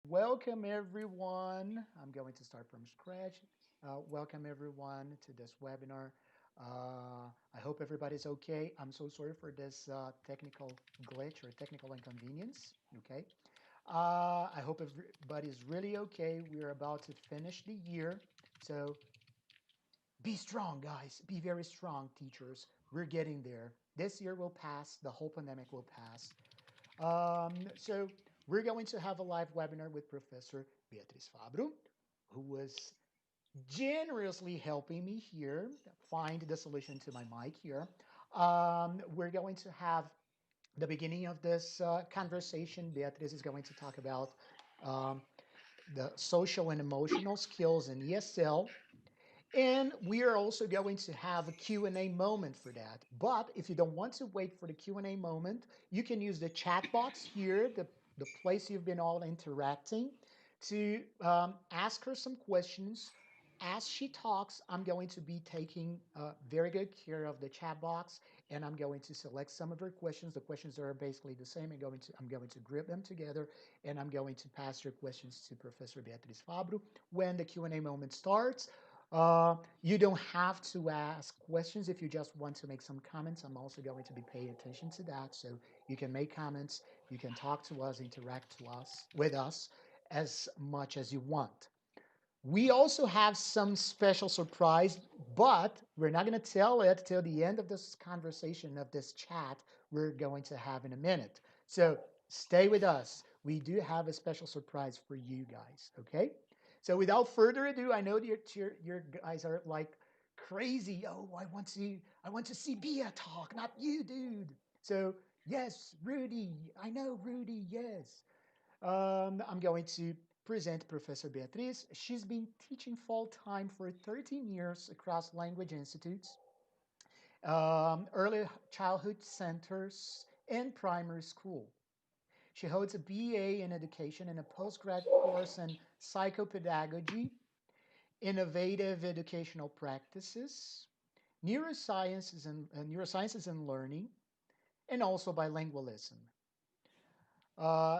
Welcome everyone. I'm going to start from scratch. Welcome everyone to this webinar. I hope everybody's okay. I'm so sorry for this technical glitch or technical inconvenience. Okay. I hope everybody's really okay. We're about to finish the year. So be strong, guys. Be very strong, teachers. We're getting there. This year will pass. The whole pandemic will pass. So we're going to have a live webinar with Professor Beatriz Fabro, who was generously helping me here find the solution to my mic here. We're going to have the beginning of this conversation. Beatriz is going to talk about um, the social and emotional skills in ESL. And we are also going to have a Q&A moment for that. But if you don't want to wait for the Q&A moment, you can use the chat box here, the place you've been all interacting, to ask her some questions. As she talks, I'm going to be taking very good care of the chat box, and I'm going to select some of her questions. The questions are basically the same. I'm going to group them together, and I'm going to pass your questions to Professor Beatriz Fabro when the Q&A moment starts. You don't have to ask questions if you just want to make some comments. I'm also going to be paying attention to that. So you can make comments, you can talk to us, interact to us with us as much as you want. We also have some special surprise, but we're not going to tell it till the end of this conversation, of this chat we're going to have in a minute. So stay with us. We do have a special surprise for you guys, okay? So without further ado, I know your guys are like crazy. Oh, I want to see Bia talk, not you, dude. So yes, Rudy. I know Rudy. Yes. I'm going to present Professor Beatriz. She's been teaching full-time for 13 years across language institutes, early childhood centers, and primary school. She holds a BA in education and a postgrad course in psychopedagogy, innovative educational practices, neurosciences and learning, and also bilingualism.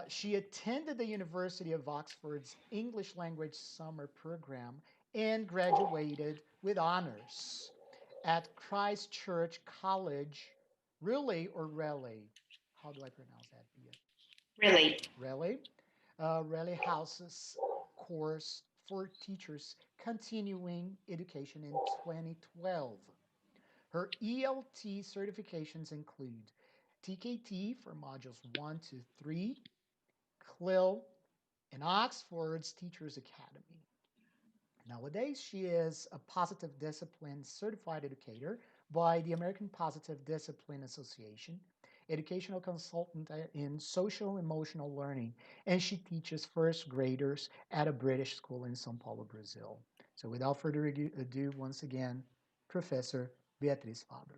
She attended the University of Oxford's English language summer program and graduated with honors at Christ Church College, Raleigh or Raleigh. How do I pronounce that, Bia? Really. Raleigh. Raleigh House's course for teachers continuing education in 2012. Her ELT certifications include TKT for modules 1 to 3, CLIL, and Oxford's Teachers Academy. Nowadays, she is a positive discipline certified educator by the American Positive Discipline Association, educational consultant in social emotional learning, and she teaches first graders at a British school in São Paulo, Brazil. So without further ado, once again, Professor Beatriz Fabro.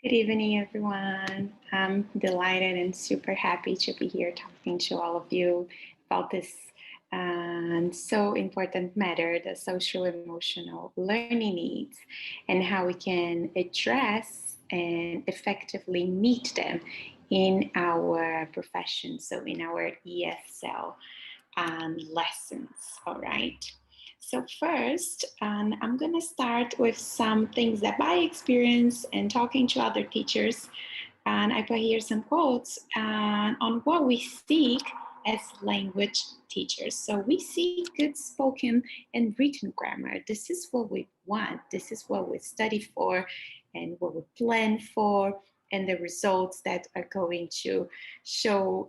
Good evening, everyone. I'm delighted and super happy to be here talking to all of you about this so important matter, the social emotional learning needs, and how we can address and effectively meet them in our profession, so in our ESL lessons, all right? So first, I'm going to start with some things that I experienced and talking to other teachers. And I put here some quotes on what we seek as language teachers. So we seek good spoken and written grammar. This is what we want. This is what we study for and what we plan for, and the results that are going to show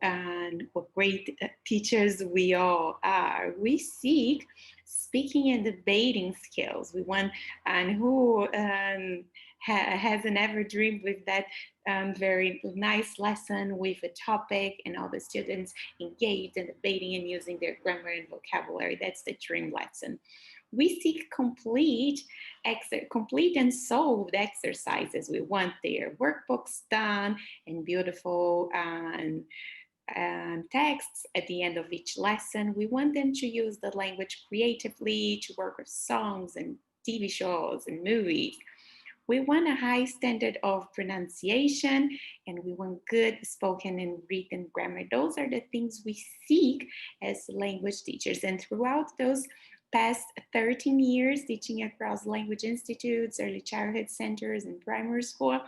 what great teachers we all are. We seek speaking and debating skills. We want, and who hasn't ever dreamed with that very nice lesson with a topic and all the students engaged in debating and using their grammar and vocabulary. That's the dream lesson. We seek complete and solved exercises. We want their workbooks done and beautiful texts at the end of each lesson. We want them to use the language creatively, to work with songs and TV shows and movies. We want a high standard of pronunciation, and we want good spoken and written grammar. Those are the things we seek as language teachers. And throughout those past 13 years teaching across language institutes, early childhood centers, and primary school,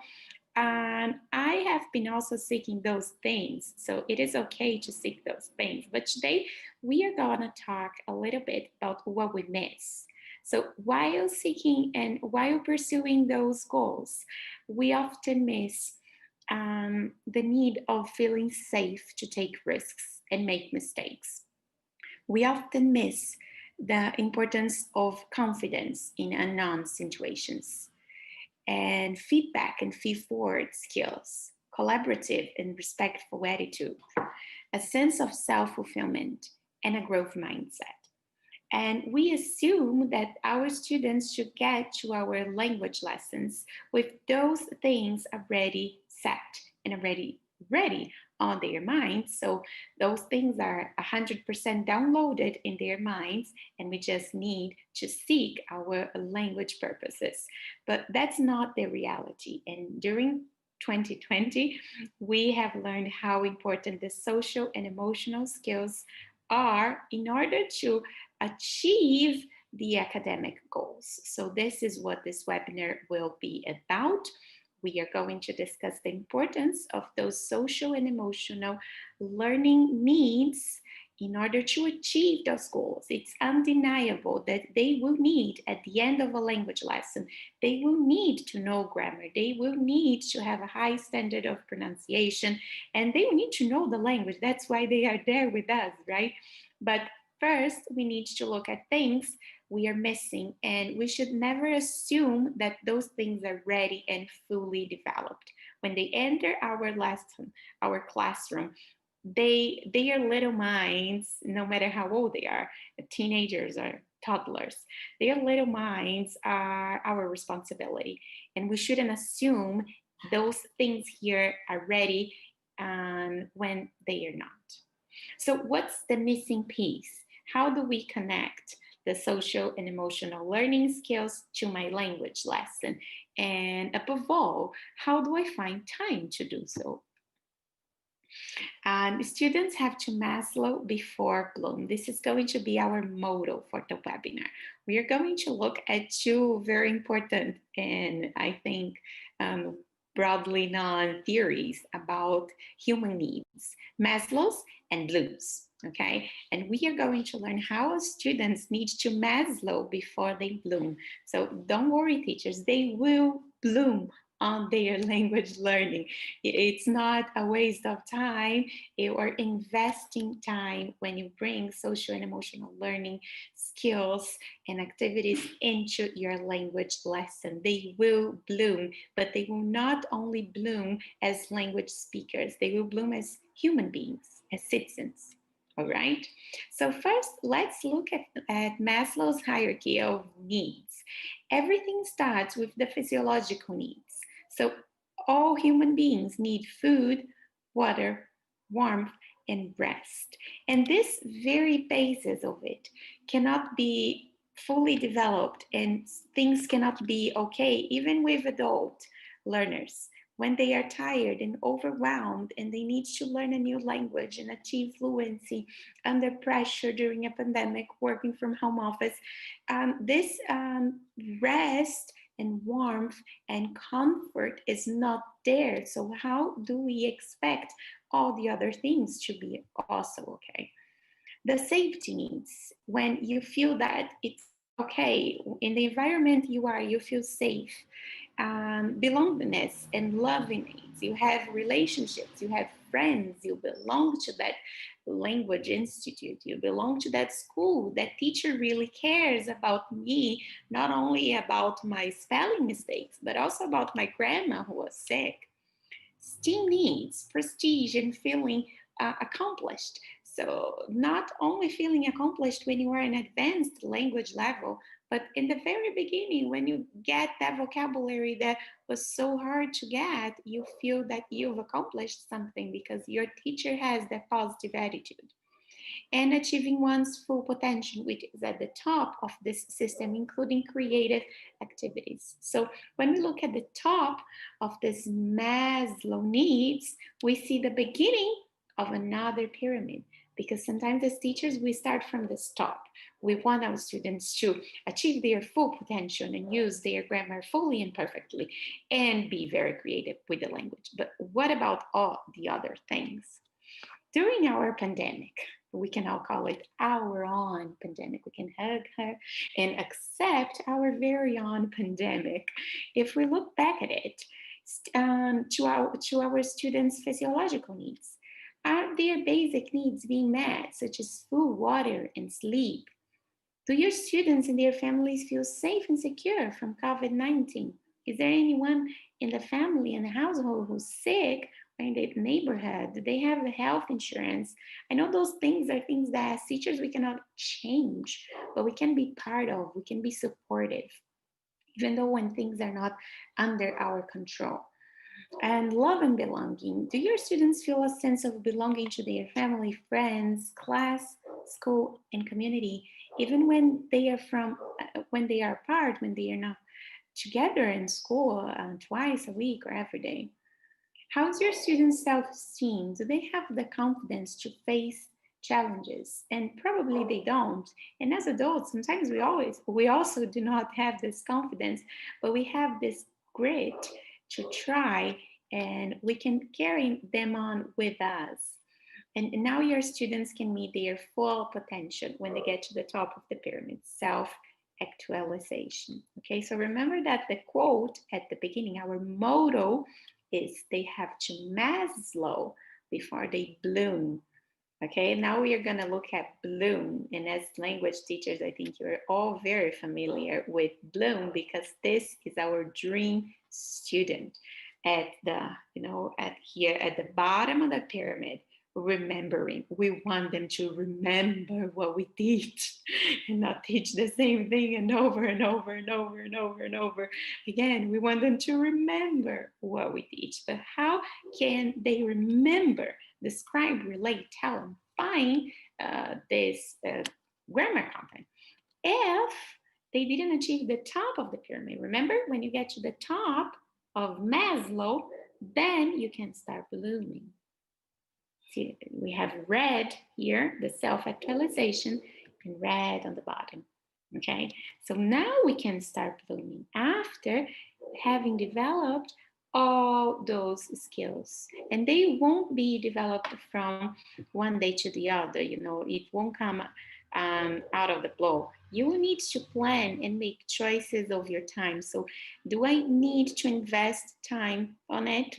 I have been also seeking those things. So it is okay to seek those things. But today we are going to talk a little bit about what we miss. So while seeking and while pursuing those goals, we often miss the need of feeling safe to take risks and make mistakes. We often miss the importance of confidence in unknown situations and feedback and feed-forward skills, collaborative and respectful attitude, a sense of self-fulfillment, and a growth mindset. And we assume that our students should get to our language lessons with those things already set and already ready on their minds. So those things are 100% downloaded in their minds, and we just need to seek our language purposes. But that's not the reality. And during 2020, we have learned how important the social and emotional skills are in order to achieve the academic goals. So this is what this webinar will be about. We are going to discuss the importance of those social and emotional learning needs in order to achieve those goals. It's undeniable that they will need, at the end of a language lesson, they will need to know grammar, they will need to have a high standard of pronunciation, and they will need to know the language. That's why they are there with us, right? But first, we need to look at things we are missing, and we should never assume that those things are ready and fully developed. When they enter our lesson, our classroom, their little minds, no matter how old they are, teenagers or toddlers, their little minds are our responsibility, and we shouldn't assume those things here are ready when they are not. So what's the missing piece? How do we connect the social and emotional learning skills to my language lesson? And above all, how do I find time to do so? Students have to Maslow before Bloom. This is going to be our motto for the webinar. We are going to look at two very important and I think broadly known theories about human needs, Maslow's and Bloom's. Okay, and we are going to learn how students need to Maslow before they bloom. So don't worry, teachers, they will bloom on their language learning. It's not a waste of time. You are investing time when you bring social and emotional learning skills and activities into your language lesson. They will bloom, but they will not only bloom as language speakers, they will bloom as human beings, as citizens. All right. So first, let's look at Maslow's hierarchy of needs. Everything starts with the physiological needs. So all human beings need food, water, warmth, and rest. And this very basis of it cannot be fully developed, and things cannot be okay even with adult learners when they are tired and overwhelmed and they need to learn a new language and achieve fluency under pressure during a pandemic, working from home office. This rest and warmth and comfort is not there. So how do we expect all the other things to be also okay? The safety needs, when you feel that it's okay in the environment you are, you feel safe. Belongingness and loving needs. You have relationships, you have friends, you belong to that language institute, you belong to that school, that teacher really cares about me, not only about my spelling mistakes, but also about my grandma who was sick. STEAM needs prestige and feeling accomplished. So, not only feeling accomplished when you are in advanced language level, but in the very beginning, when you get that vocabulary that was so hard to get, you feel that you've accomplished something because your teacher has that positive attitude. and achieving one's full potential, which is at the top of this system, including creative activities. So when we look at the top of this Maslow needs, we see the beginning of another pyramid, because sometimes as teachers, we start from the top. We want our students to achieve their full potential and use their grammar fully and perfectly and be very creative with the language. But what about all the other things? During our pandemic, we can now call it our own pandemic. We can hug her and accept our very own pandemic. If we look back at it, to our students' physiological needs, are their basic needs being met, such as food, water, and sleep? Do your students and their families feel safe and secure from COVID-19? Is there anyone in the family and the household who's sick or in the neighborhood? Do they have health insurance? I know those things are things that as teachers we cannot change, but we can be part of, we can be supportive, even though when things are not under our control. And love and belonging. Do your students feel a sense of belonging to their family, friends, class, school, and community, even when they are when they are apart, when they are not together in school twice a week or every day? How's your students' self-esteem? Do they have the confidence to face challenges? And probably they don't. And as adults, sometimes we also do not have this confidence, but we have this grit to try, and we can carry them on with us. And now your students can meet their full potential when they get to the top of the pyramid, self-actualization. Okay, so remember that the quote at the beginning, our motto is they have to Maslow before they bloom. Okay, now we are going to look at bloom. And as language teachers, I think you're all very familiar with bloom, because this is our dream student at the, at here at the bottom of the pyramid. Remembering, we want them to remember what we teach and not teach the same thing and over and over and over and over and over again. We want them to remember what we teach, but how can they remember, describe, relate, tell, and find this grammar content if they didn't achieve the top of the pyramid? Remember, when you get to the top of Maslow, then you can start blooming. See, we have red here, the self-actualization, and red on the bottom. Okay, so now we can start blooming after having developed all those skills, and they won't be developed from one day to the other. It won't come out of the blue. You will need to plan and make choices of your time. So do I need to invest time on it?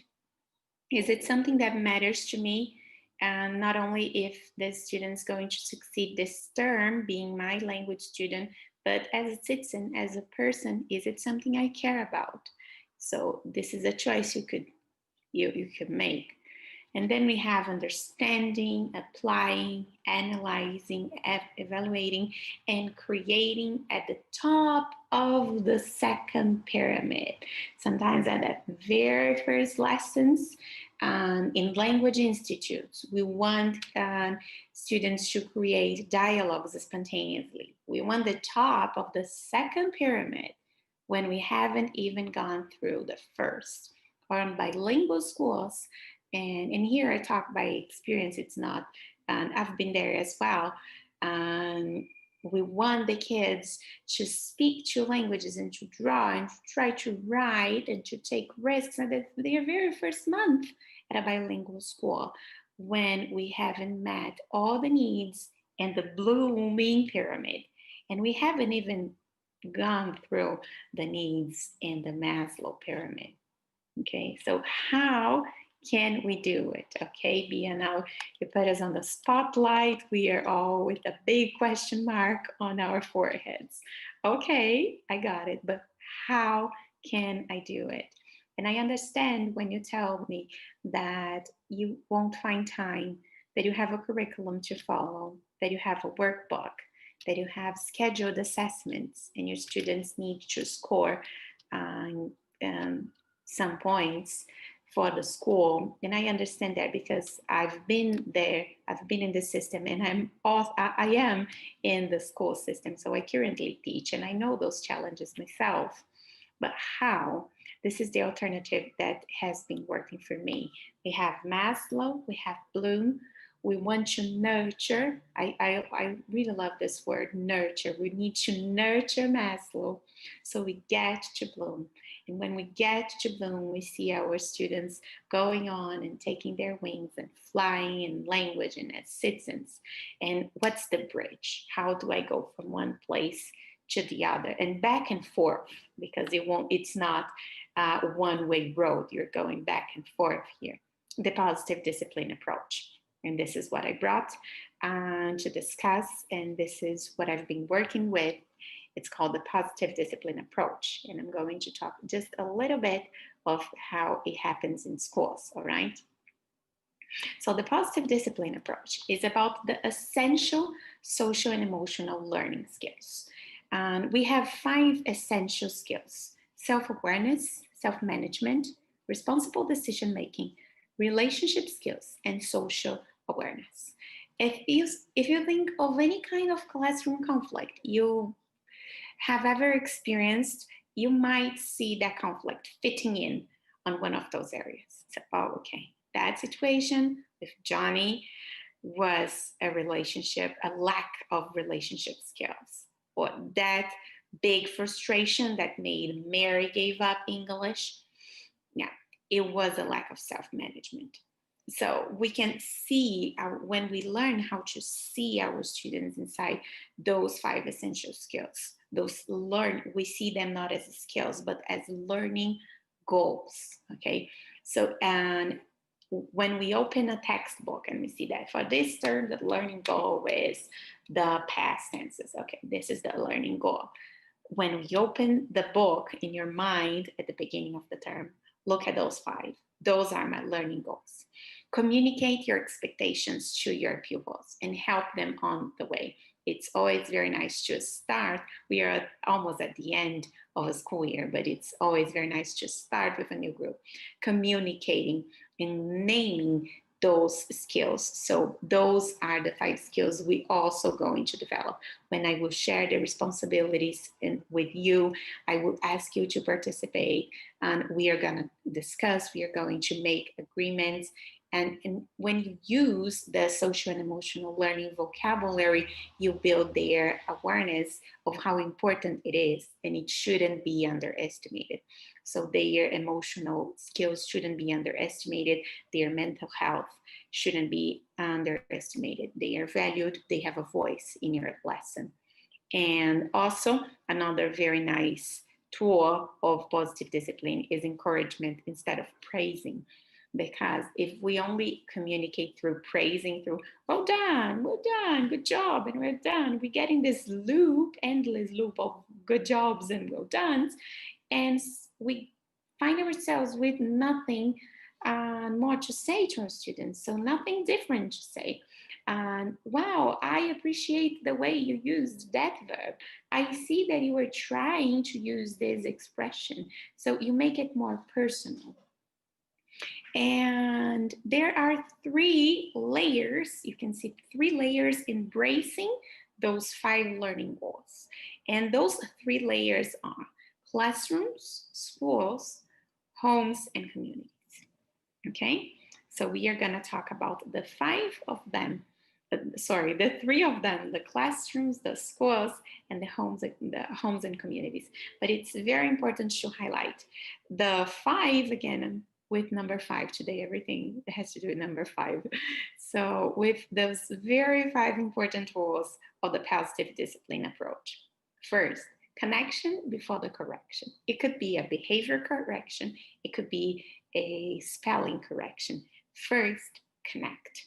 Is it something that matters to me? And not only if the student's going to succeed this term, being my language student, but as a citizen, as a person, is it something I care about? So this is a choice you could make. And then we have understanding, applying, analyzing, evaluating, and creating at the top of the second pyramid. Sometimes at that very first lessons in language institutes, we want students to create dialogues spontaneously. We want the top of the second pyramid when we haven't even gone through the first. Or in bilingual schools, and here I talk by experience, it's not, and I've been there as well. We want the kids to speak two languages and to draw and to try to write and to take risks at their very first month at a bilingual school, when we haven't met all the needs and the blooming pyramid, and we haven't even gone through the needs in the Maslow pyramid. Okay, so how can we do it? Okay, Bia, now you put us on the spotlight. We are all with a big question mark on our foreheads. Okay, I got it, but how can I do it? And I understand when you tell me that you won't find time, that you have a curriculum to follow, that you have a workbook, that you have scheduled assessments, and your students need to score some points for the school, and I understand that because I've been there, I've been in the system, and I am in the school system. So I currently teach, and I know those challenges myself. But how? This is the alternative that has been working for me. We have Maslow, we have Bloom. We want to nurture. I really love this word, nurture. We need to nurture Maslow so we get to Bloom. And when we get to Bloom, we see our students going on and taking their wings and flying in language and as citizens. And what's the bridge? How do I go from one place to the other and back and forth? Because it's not a one-way road. You're going back and forth here. The positive discipline approach. And this is what I brought to discuss. And this is what I've been working with. It's called the positive discipline approach. And I'm going to talk just a little bit of how it happens in schools, all right? So the positive discipline approach is about the essential social and emotional learning skills. And we have 5 essential skills: self-awareness, self-management, responsible decision-making, relationship skills, and social awareness. If you think of any kind of classroom conflict you have ever experienced, you might see that conflict fitting in on one of those areas. So, oh, okay, that situation with Johnny was a relationship, a lack of relationship skills, or that big frustration that made Mary give up English. Yeah, it was a lack of self-management. So we can see when we learn how to see our students inside those 5 essential skills, we see them not as skills, but as learning goals, okay? So, and when we open a textbook and we see that for this term, the learning goal is the past tenses. Okay, this is the learning goal. When we open the book in your mind at the beginning of the term, look at those 5. Those are my learning goals. Communicate your expectations to your pupils and help them on the way. It's always very nice to start. We are almost at the end of a school year, but it's always very nice to start with a new group. Communicating and naming those skills. So those are the 5 skills we also going to develop. When I will share the responsibilities with you, I will ask you to participate, and we are going to discuss, we are going to make agreements. And when you use the social and emotional learning vocabulary, you build their awareness of how important it is, and it shouldn't be underestimated. So their emotional skills shouldn't be underestimated. Their mental health shouldn't be underestimated. They are valued. They have a voice in your lesson. And also, another very nice tool of positive discipline is encouragement instead of praising. Because if we only communicate through praising, through well done, good job, and we're done, we get in this loop, endless loop of good jobs and well done, and we find ourselves with nothing more to say to our students, so nothing different to say. And wow, I appreciate the way you used that verb. I see that you were trying to use this expression, so you make it more personal. And there are 3 layers. You can see 3 layers embracing those 5 learning goals. And those 3 layers are classrooms, schools, homes, and communities. Okay, so we are going to talk about the 5 of them. The 3 of them: the classrooms, the schools, and the homes and communities. But it's very important to highlight the 5 again. With number 5 today, everything has to do with number 5. So with those very 5 important tools of the positive discipline approach. First, connection before the correction. It could be a behavior correction. It could be a spelling correction. First, connect.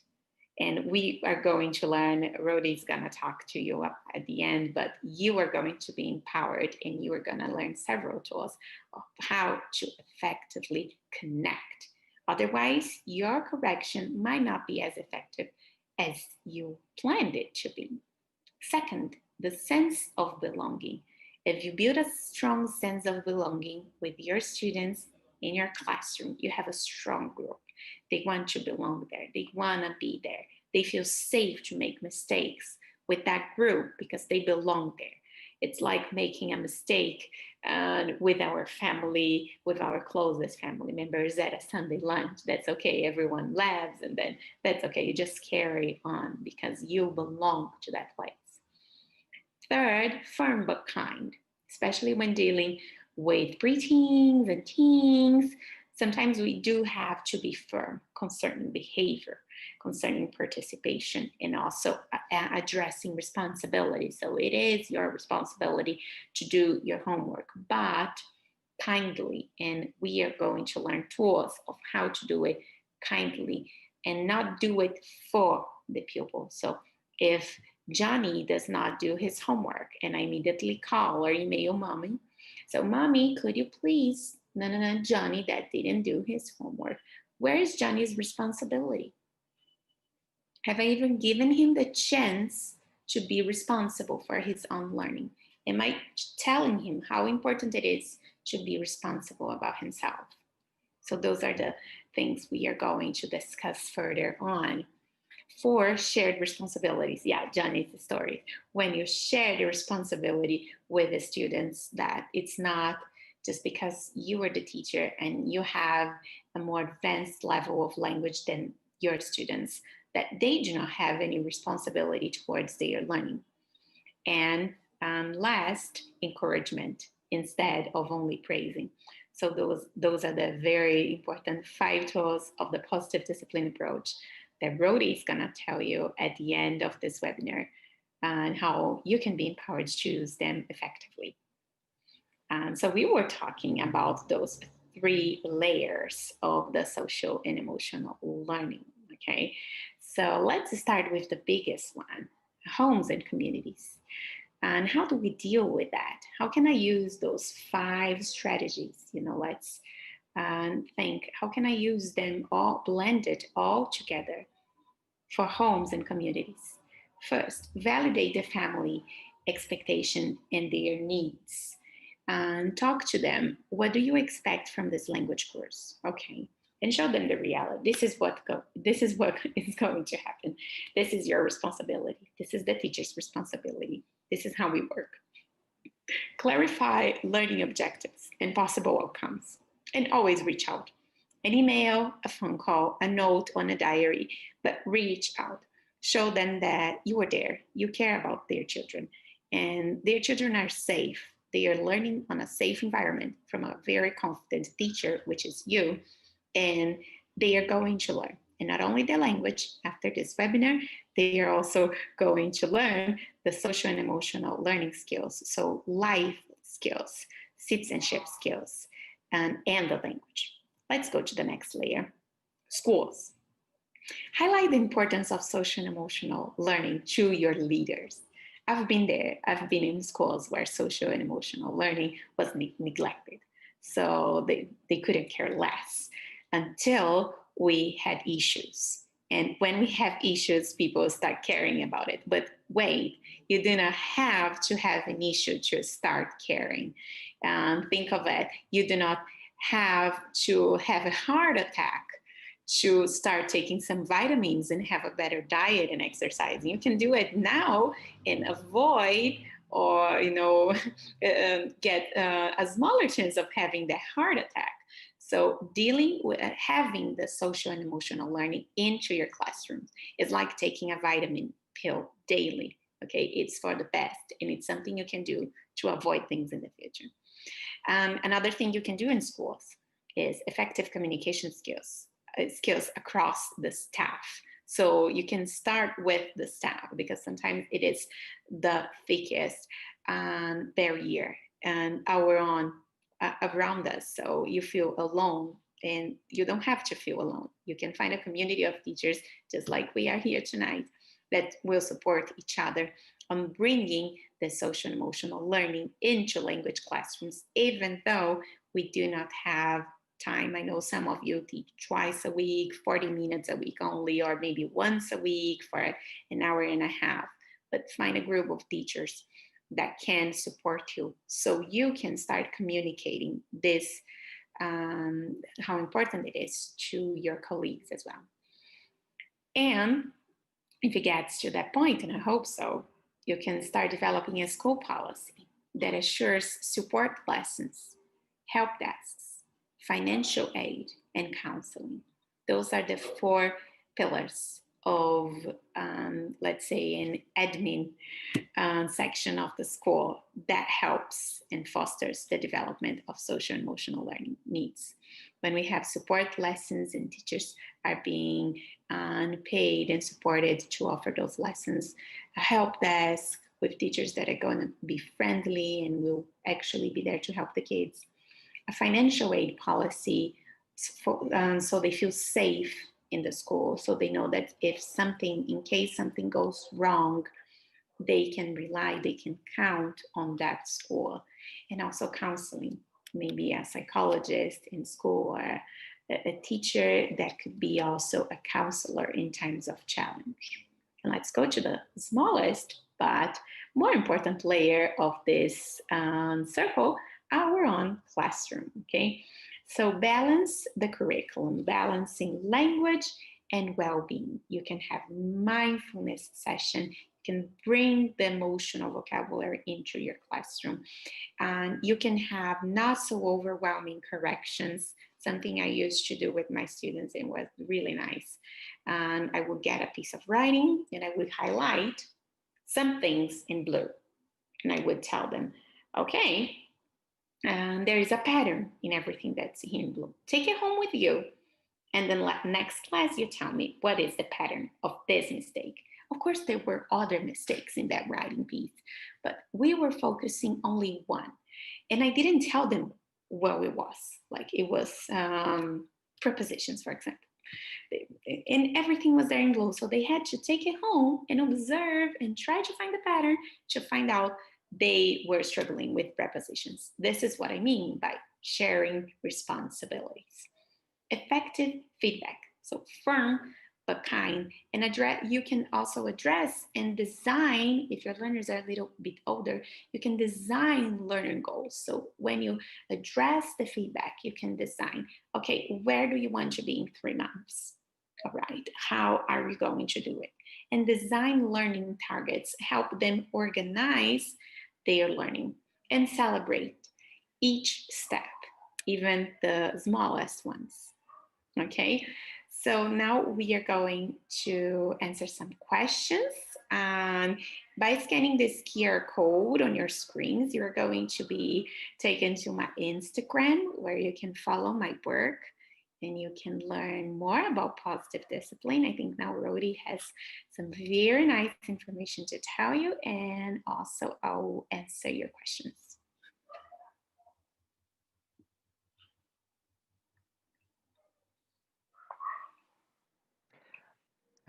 And we are going to learn, Rodi's going to talk to you at the end, but you are going to be empowered and you are going to learn several tools of how to effectively connect. Otherwise, your correction might not be as effective as you planned it to be. Second, the sense of belonging. If you build a strong sense of belonging with your students, in your classroom, you have a strong group. They want to belong there. They want to be there. They feel safe to make mistakes with that group because they belong there. It's like making a mistake with our family, with our closest family members at a Sunday lunch. That's okay. Everyone laughs, and then that's okay. You just carry on because you belong to that place. Third, firm but kind, especially when dealing with preteens and teens. Sometimes we do have to be firm concerning behavior, concerning participation, and also addressing responsibility. So it is your responsibility to do your homework, but kindly. And we are going to learn tools of how to do it kindly and not do it for the pupil. So if Johnny does not do his homework and I immediately call or email mommy, so mommy, could you please, no, Johnny that didn't do his homework. Where is Johnny's responsibility? Have I even given him the chance to be responsible for his own learning? Am I telling him how important it is to be responsible about himself? So those are the things we are going to discuss further on. For shared responsibilities, yeah, Johnny's story. When you share the responsibility with the students, that it's not just because you are the teacher and you have a more advanced level of language than your students, that they do not have any responsibility towards their learning. And last, encouragement instead of only praising. So those are the very important 5 tools of the positive discipline approach that Brody is going to tell you at the end of this webinar, and how you can be empowered to use them effectively. So we were talking about those 3 layers of the social and emotional learning, okay? So let's start with the biggest one, homes and communities. And how do we deal with that? How can I use those 5 strategies? Let's think, how can I use them all blended all together for homes and communities? First, validate the family expectation and their needs. And talk to them. What do you expect from this language course? Okay. And show them the reality. This is what is going to happen. This is your responsibility. This is the teacher's responsibility. This is how we work. Clarify learning objectives and possible outcomes. And always reach out. An email, a phone call, a note on a diary, but reach out. Show them that you are there. You care about their children. And their children are safe. They are learning on a safe environment from a very confident teacher, which is you. And they are going to learn. And not only the language after this webinar, they are also going to learn the social and emotional learning skills. So life skills, citizenship skills, and the language. Let's go to the next layer. Schools. Highlight the importance of social and emotional learning to your leaders. I've been there. I've been in schools where social and emotional learning was neglected. So they couldn't care less until we had issues. And when we have issues, people start caring about it. But wait, you do not have to have an issue to start caring. Think of it. You do not have to have a heart attack to start taking some vitamins and have a better diet and exercise. You can do it now and avoid or get a smaller chance of having that heart attack. So dealing with having the social and emotional learning into your classroom is like taking a vitamin pill daily. Okay, it's for the best, and it's something you can do to avoid things in the future. Another thing you can do in schools is effective communication skills across the staff. So you can start with the staff because sometimes it is the thickest barrier and around us. So you feel alone, and you don't have to feel alone. You can find a community of teachers, just like we are here tonight, that will support each other on bringing the social and emotional learning into language classrooms, even though we do not have time. I know some of you teach twice a week, 40 minutes a week only, or maybe once a week for an hour and a half, but find a group of teachers that can support you so you can start communicating this how important it is to your colleagues as well. And if it gets to that point, and I hope so, you can start developing a school policy that assures support lessons, help desks, financial aid, and counseling. Those are the 4 pillars of, let's say, an admin section of the school that helps and fosters the development of social and emotional learning needs. When we have support lessons and teachers are being paid and supported to offer those lessons, a help desk with teachers that are going to be friendly and will actually be there to help the kids, a financial aid policy so they feel safe in the school, so they know that in case something goes wrong, they can rely, they can count on that school. And also counseling, maybe a psychologist in school or a teacher that could be also a counselor in times of challenge. And let's go to the smallest but more important layer of this circle, our own classroom, okay? So balance the curriculum, balancing language and well-being. You can have mindfulness session, can bring the emotional vocabulary into your classroom. And you can have not so overwhelming corrections, something I used to do with my students. It was really nice. And I would get a piece of writing and I would highlight some things in blue. And I would tell them, okay, there is a pattern in everything that's in blue. Take it home with you. And then next class, you tell me what is the pattern of this mistake. Of course, there were other mistakes in that writing piece, but we were focusing only one. And I didn't tell them what it was. Like it was prepositions, for example. And everything was there in blue. So they had to take it home and observe and try to find the pattern to find out they were struggling with prepositions. This is what I mean by sharing responsibilities. Effective feedback. So firm but kind, and you can also address and design, if your learners are a little bit older, you can design learning goals. So when you address the feedback, you can design, okay, where do you want to be in 3 months? All right, how are you going to do it? And design learning targets, help them organize their learning and celebrate each step, even the smallest ones. Okay, so now we are going to answer some questions. By scanning this QR code on your screens, you're going to be taken to my Instagram where you can follow my work and you can learn more about positive discipline. I think now Rodi has some very nice information to tell you, and also I'll answer your questions.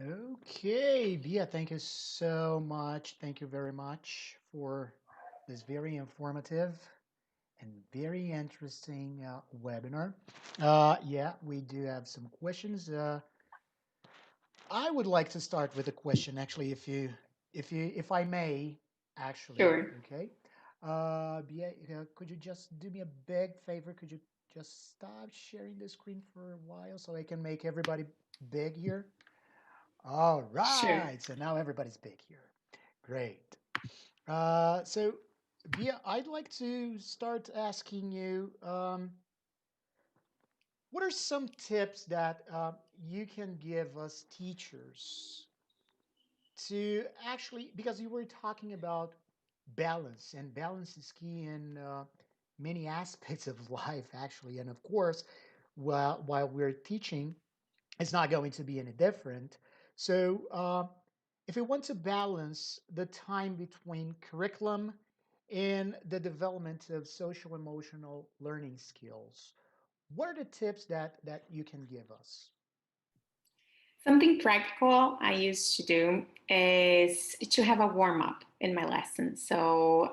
Okay, Bia, thank you so much. Thank you very much for this very informative and very interesting webinar. Yeah, we do have some questions. I would like to start with a question, actually, if I may, actually. Sure. Okay. Bia, could you just do me a big favor? Could you just stop sharing the screen for a while so I can make everybody big here? All right, Sure. so now everybody's big here. Great. So, Bia, I'd like to start asking you, what are some tips that you can give us teachers to actually, because you were talking about balance, and balance is key in many aspects of life, actually. And of course, while we're teaching, it's not going to be any different. So, if we want to balance the time between curriculum and the development of social emotional learning skills, what are the tips that you can give us? Something practical I used to do is to have a warm up in my lesson. So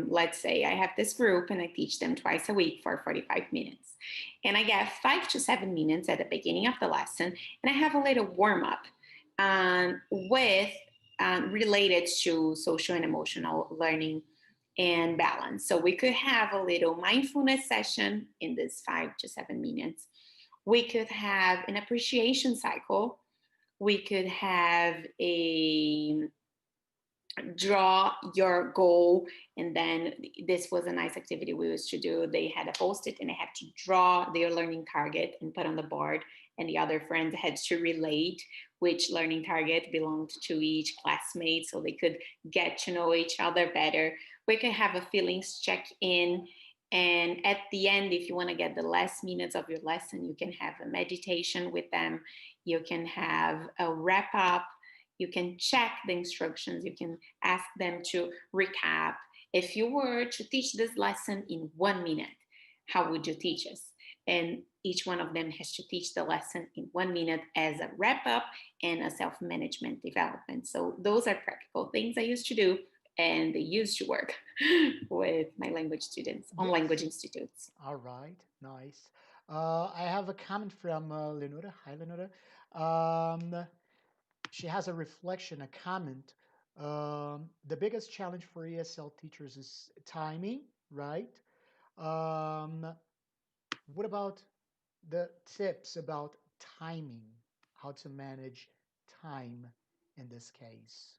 let's say I have this group and I teach them twice a week for 45 minutes. And I get 5 to 7 minutes at the beginning of the lesson, and I have a little warm up with related to social and emotional learning and balance. So we could have a little mindfulness session in this 5 to 7 minutes. We could have an appreciation cycle. We could have a draw your goal, and then this was a nice activity we used to do. They had a post-it and they had to draw their learning target and put on the board, and the other friends had to relate which learning target belonged to each classmate so they could get to know each other better. We can have a feelings check-in, and at the end, if you want to get the last minutes of your lesson, you can have a meditation with them. You can have a wrap up. You can check the instructions. You can ask them to recap. If you were to teach this lesson in 1 minute, how would you teach us? And each one of them has to teach the lesson in 1 minute as a wrap up and a self management development. So, those are practical things I used to do, and they used to work with my language students on Language Yes. Institutes. All right. Nice. I have a comment from Lenora. Hi, Lenora. She has a reflection, a comment. The biggest challenge for ESL teachers is timing, right? Um, what about the tips about timing? How to manage time in this case?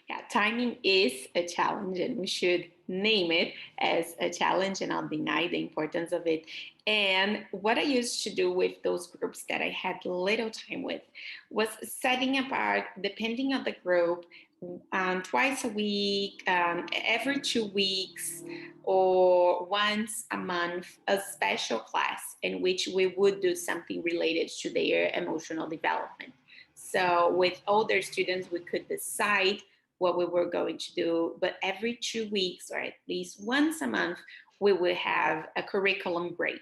Yeah, timing is a challenge, and we should name it as a challenge and not deny the importance of it. And what I used to do with those groups that I had little time with was setting apart, depending on the group, twice a week, every 2 weeks, or once a month, a special class in which we would do something related to their emotional development. So, with older students, we could decide what we were going to do, but every 2 weeks or at least once a month, we would have a curriculum break.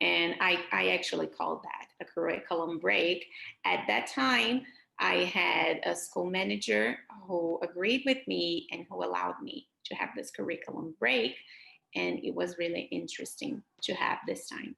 And I actually called that a curriculum break. At that time, I had a school manager who agreed with me and who allowed me to have this curriculum break. And it was really interesting to have this time.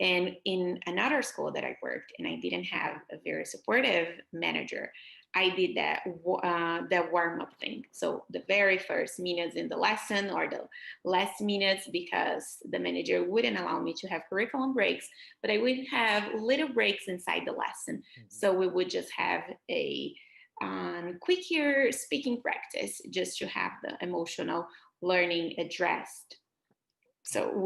And in another school that I worked, and I didn't have a very supportive manager, I did that warm up thing. So the very first minutes in the lesson or the last minutes, because the manager wouldn't allow me to have curriculum breaks, but I would have little breaks inside the lesson. Mhm. So we would just have a quicker speaking practice just to have the emotional learning addressed. So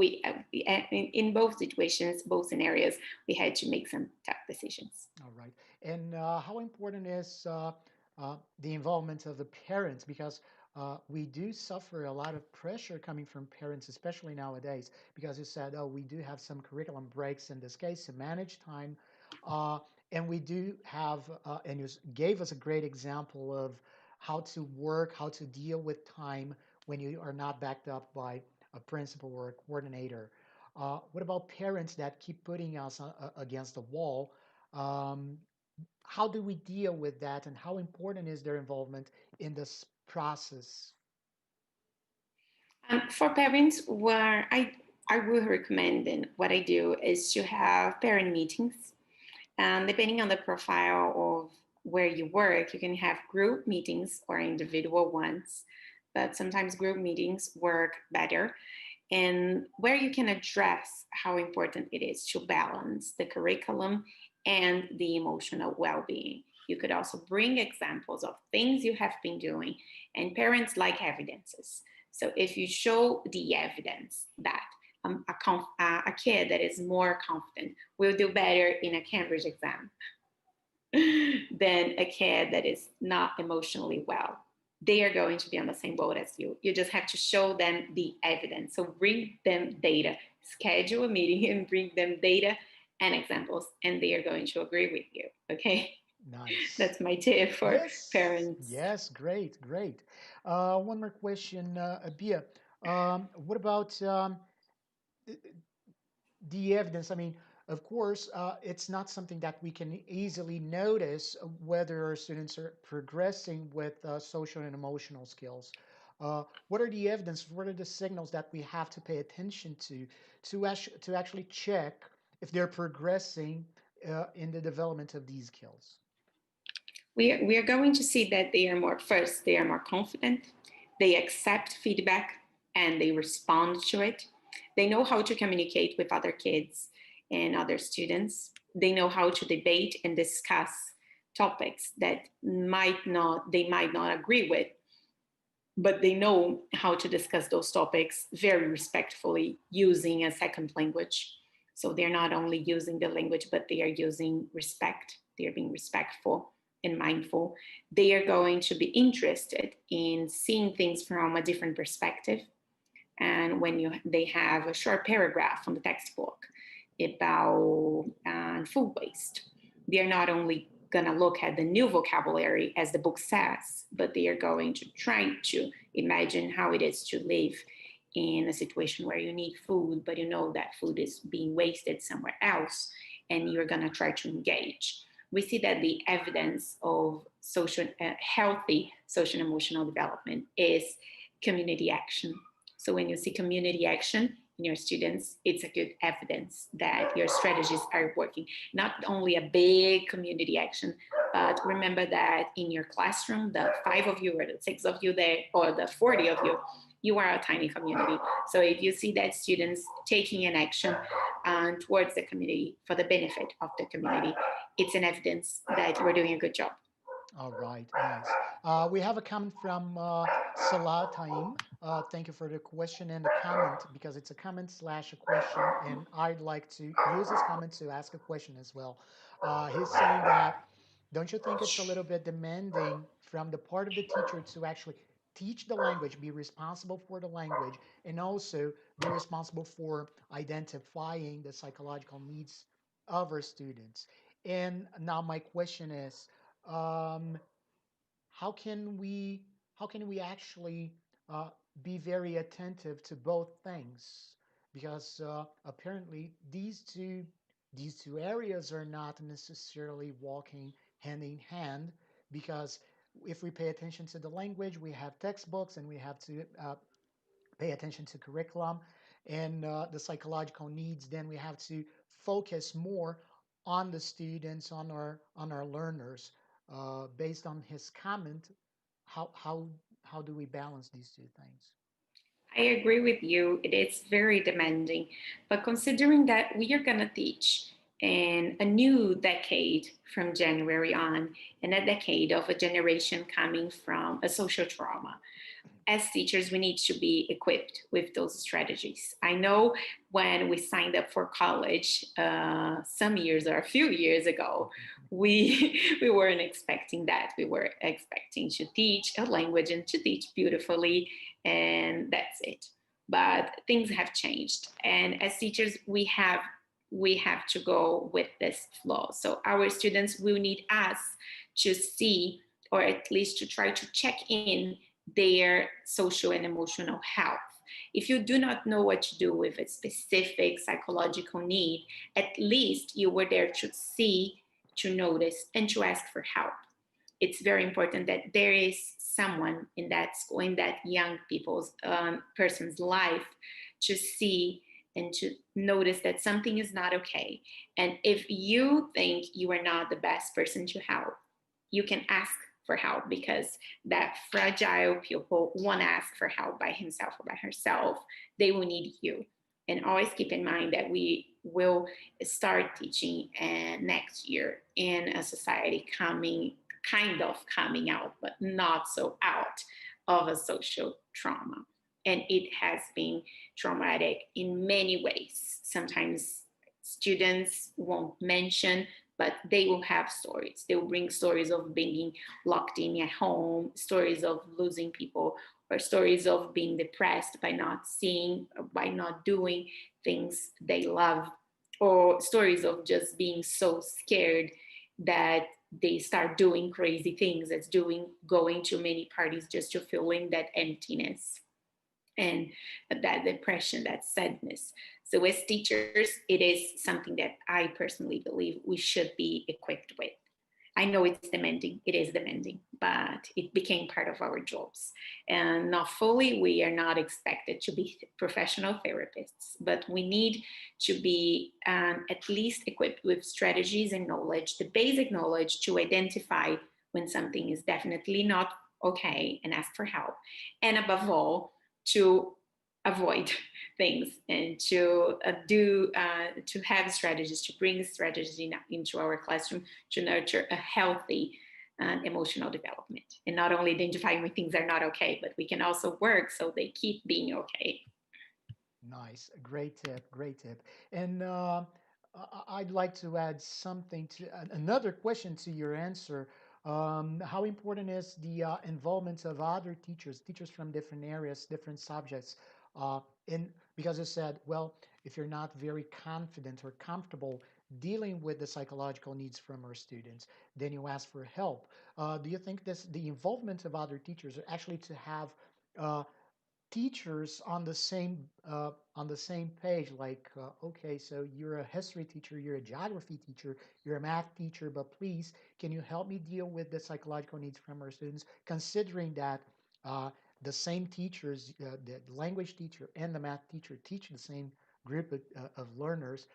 in both situations, both scenarios, we had to make some tough decisions. All right. And how important is the involvement of the parents? Because we do suffer a lot of pressure coming from parents, especially nowadays, because you said, oh, we do have some curriculum breaks in this case to manage time. Uh, and we do have, and you gave us a great example of how to work, how to deal with time when you are not backed up by a principal or a coordinator. What about parents that keep putting us against the wall? Um, how do we deal with that, and how important is their involvement in this process? For parents, where I would recommend, and what I do is to have parent meetings. Depending on the profile of where you work, you can have group meetings or individual ones, but sometimes group meetings work better, and where you can address how important it is to balance the curriculum and the emotional well being. You could also bring examples of things you have been doing, and parents like evidences. So if you show the evidence that a kid that is more confident will do better in a Cambridge exam than a kid that is not emotionally well, they are going to be on the same boat as you. You just have to show them the evidence. So bring them data, schedule a meeting and bring them data and examples, and they are going to agree with you. Okay. Nice. That's my tip for Yes, parents. yes, great, great. One more question, Abia. What about the evidence? I mean, of course, it's not something that we can easily notice whether our students are progressing with social and emotional skills. What are the evidence? What are the signals that we have to pay attention to actually check if they're progressing in the development of these skills? We are going to see that they are more, first, they are more confident. They accept feedback and they respond to it. They know how to communicate with other kids and other students. They know how to debate and discuss topics that they might not agree with, but they know how to discuss those topics very respectfully using a second language. So they're not only using the language, but they are using respect. They are being respectful and mindful. They are going to be interested in seeing things from a different perspective. And when they have a short paragraph on the textbook about food waste, they are not only going to look at the new vocabulary as the book says, but they are going to try to imagine how it is to live in a situation where you need food, but you know that food is being wasted somewhere else, and you're going to try to engage. We see that the evidence of healthy social and emotional development is community action. So when you see community action in your students, it's a good evidence that your strategies are working. Not only a big community action, but remember that in your classroom, the 5 of you or the 6 of you there, or the 40 of you, you are a tiny community. So if you see that students taking an action towards the community for the benefit of the community, it's an evidence that you are doing a good job. All right, nice. We have a comment from Salah Taim. Thank you for the question and the comment, because it's a comment slash a question, and I'd like to use this comment to ask a question as well. He's saying that, don't you think it's a little bit demanding from the part of the teacher to actually teach the language, be responsible for the language, and also be responsible for identifying the psychological needs of our students? And now my question is, um, how can we actually uh, be very attentive to both things? Because apparently these two areas are not necessarily walking hand in hand. Because if we pay attention to the language, we have textbooks, and we have to pay attention to curriculum and the psychological needs. Then we have to focus more on the students, on our learners. Based on his comment, how do we balance these two things? I agree with you. It is very demanding. But considering that we are going to teach in a new decade from January on, and a decade of a generation coming from a social trauma, as teachers, we need to be equipped with those strategies. I know when we signed up for college some years or a few years ago, we we weren't expecting that. We were expecting to teach a language and to teach beautifully, and that's it. But things have changed, and as teachers, we have to go with this flow. So our students will need us to see, or at least to try to check in their social and emotional health. If you do not know what to do with a specific psychological need, at least you were there to see, to notice, and to ask for help. It's very important that there is someone in that school, in that young person's life, to see and to notice that something is not okay. And if you think you are not the best person to help, you can ask for help, because that fragile pupil won't ask for help by himself or by herself. They will need you. And always keep in mind that we will start teaching next year in a society kind of coming out, but not so out of a social trauma. And it has been traumatic in many ways. Sometimes students won't mention, but they will have stories. They will bring stories of being locked in at home, stories of losing people, or stories of being depressed by not seeing, or by not doing things they love, or stories of just being so scared that they start doing crazy things, that's going to many parties just to feeling that emptiness and that depression, that sadness. So as teachers, it is something that I personally believe we should be equipped with. I know it's demanding, it is demanding, but it became part of our jobs. And not fully, we are not expected to be professional therapists, but we need to be at least equipped with strategies and knowledge, the basic knowledge to identify when something is definitely not okay, and ask for help. And above all, to avoid things and to have strategies, to bring strategies into our classroom to nurture a healthy emotional development, and not only identifying when things are not okay, but we can also work so they keep being okay. Nice, great tip, great tip. And I'd like to add something to another question to your answer. How important is the involvement of other teachers, teachers from different areas, different subjects? In because you said, well, if you're not very confident or comfortable dealing with the psychological needs from our students, then you ask for help. Do you think this the involvement of other teachers actually to have uh, teachers on the same page, like okay, so you're a history teacher, you're a geography teacher, you're a math teacher, but please can you help me deal with the psychological needs from our students, considering that uh, the same teachers, the language teacher and the math teacher teach the same group of learners.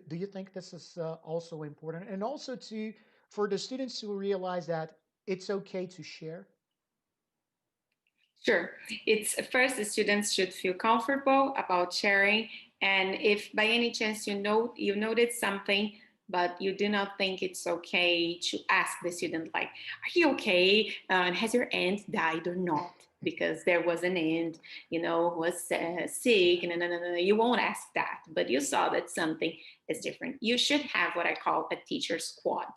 Do you think this is also important, and also to for the students to realize that it's okay to share? Sure. It's first, the students should feel comfortable about sharing. And if by any chance you noticed something, but you do not think it's okay to ask the student, like, "Are you okay? Has your aunt died or not?" Because there was an aunt, who was sick. No, no, no, no. You won't ask that, but you saw that something is different. You should have what I call a teacher squad.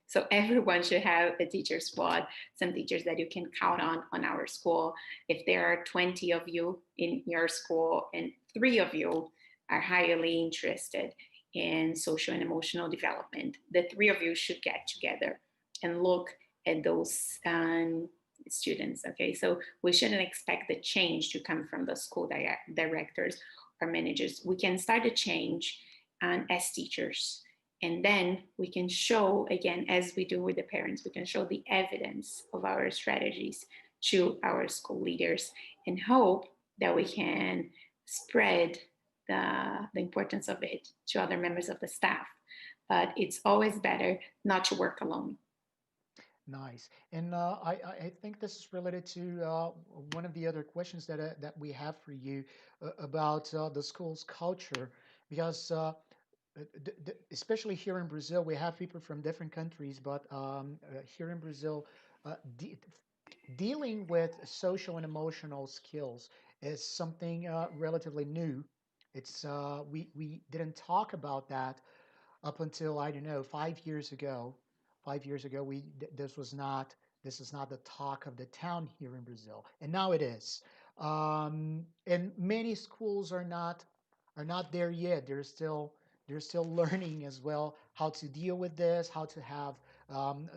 So everyone should have a teacher squad, some teachers that you can count on our school. If there are 20 of you in your school and 3 of you are highly interested in social and emotional development, the 3 of you should get together and look at those students. Okay, so we shouldn't expect the change to come from the school directors or managers. We can start a change as teachers, and then we can show, again, as we do with the parents, we can show the evidence of our strategies to our school leaders and hope that we can spread the importance of it to other members of the staff. But it's always better not to work alone. Nice. And I think this is related to one of the other questions that we have for you about the school's culture, because especially here in Brazil, we have people from different countries, but here in Brazil, uh, de dealing with social and emotional skills is something relatively new. It's we didn't talk about that up until I don't know 5 years ago. 5 years ago, this is not the talk of the town here in Brazil, and now it is. And many schools are not there yet. They're still learning as well how to deal with this, how to have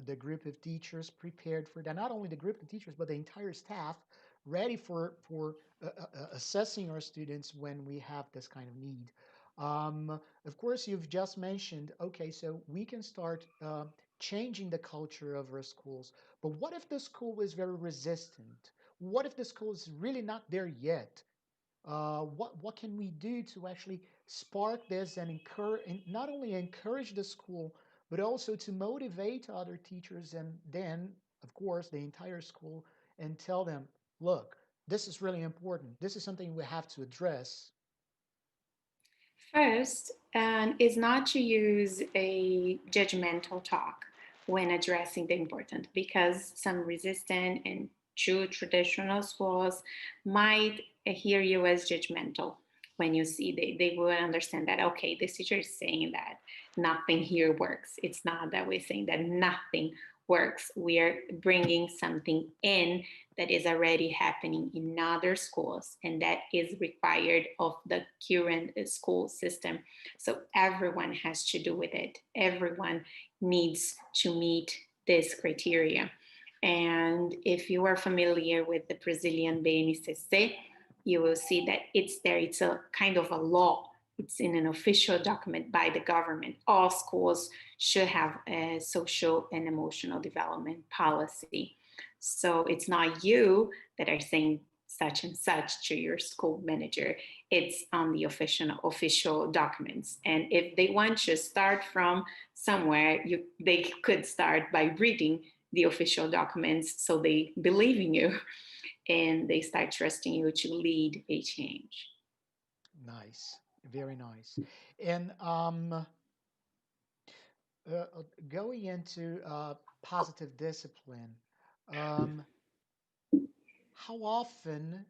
the group of teachers prepared for that. Not only the group of teachers, but the entire staff ready for assessing our students when we have this kind of need. Of course, you've just mentioned, okay, so we can start changing the culture of our schools. But what if the school is very resistant? What if the school is really not there yet? What can we do to actually spark this and encourage, and not only encourage the school, but also to motivate other teachers and then, of course, the entire school, and tell them, look, this is really important. This is something we have to address. First, is not to use a judgmental talk when addressing the important, because some resistant and true traditional schools might hear you as judgmental. When you see, they will understand that, okay, this teacher is saying that nothing here works. It's not that we're saying that nothing works. We are bringing something in that is already happening in other schools and that is required of the current school system. So everyone has to do with it. Everyone needs to meet this criteria. And if you are familiar with the Brazilian BNCC, you will see that it's there. It's a kind of a law. It's in an official document by the government. All schools should have a social and emotional development policy. So it's not you that are saying such and such to your school manager. It's on the official documents. And if they want to start from somewhere, they could start by reading the official documents, so they believe in you and they start trusting you to lead a change. Nice, very nice. And going into positive discipline, um, how often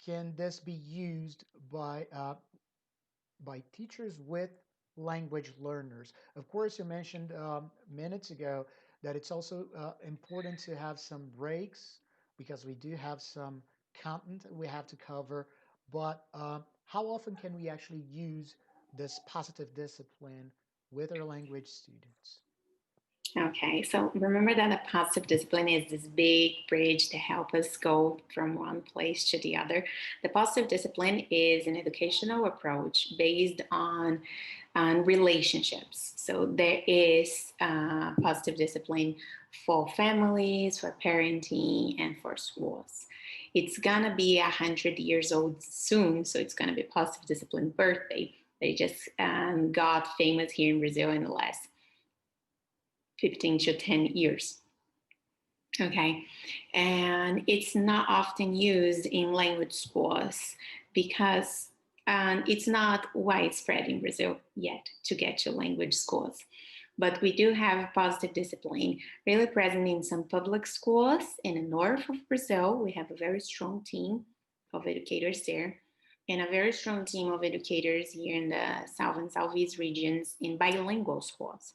can this be used by teachers with language learners? Of course, you mentioned minutes ago that it's also important to have some breaks because we do have some content we have to cover. But how often can we actually use this positive discipline with our language students? Okay, so remember that a positive discipline is this big bridge to help us go from one place to the other. The positive discipline is an educational approach based on relationships. So there is positive discipline for families, for parenting, and for schools. It's gonna be 100 years old soon, so it's gonna be positive discipline birthday. They just got famous here in Brazil in the last 15 to 10 years. Okay, and it's not often used in language schools because it's not widespread in Brazil yet to get to language schools. But we do have positive discipline really present in some public schools in the north of Brazil. We have a very strong team of educators there, and a very strong team of educators here in the south and southeast regions in bilingual schools.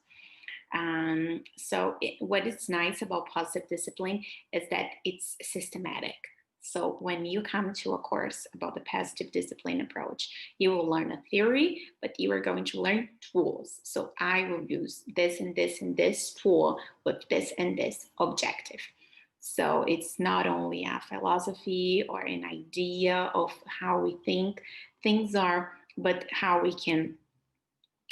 What is nice about positive discipline is that it's systematic. So when you come to a course about the positive discipline approach, you will learn a theory, but you are going to learn tools. So I will use this and this and this tool with this and this objective. So it's not only a philosophy or an idea of how we think things are, but how we can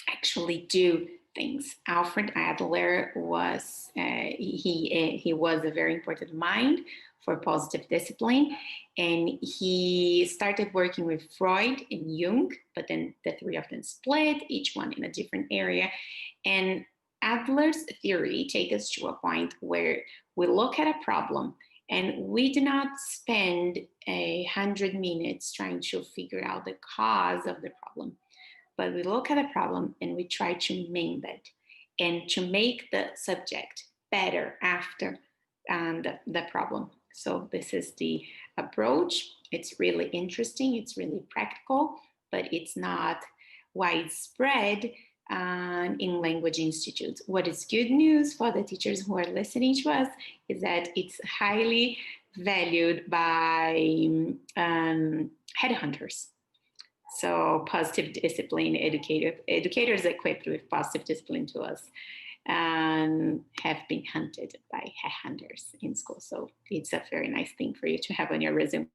actually do things. Alfred Adler was he was a very important mind for positive discipline, and he started working with Freud and Jung, but then the three of them split, each one in a different area. And Adler's theory takes us to a point where we look at a problem and we do not spend 100 minutes trying to figure out the cause of the problem, but we look at a problem and we try to mend it and to make the subject better after the problem. So this is the approach. It's really interesting, it's really practical, but it's not widespread in language institutes. What is good news for the teachers who are listening to us is that it's highly valued by headhunters. So positive discipline educators equipped with positive discipline tools have been hunted by headhunters in school. So it's a very nice thing for you to have on your resume.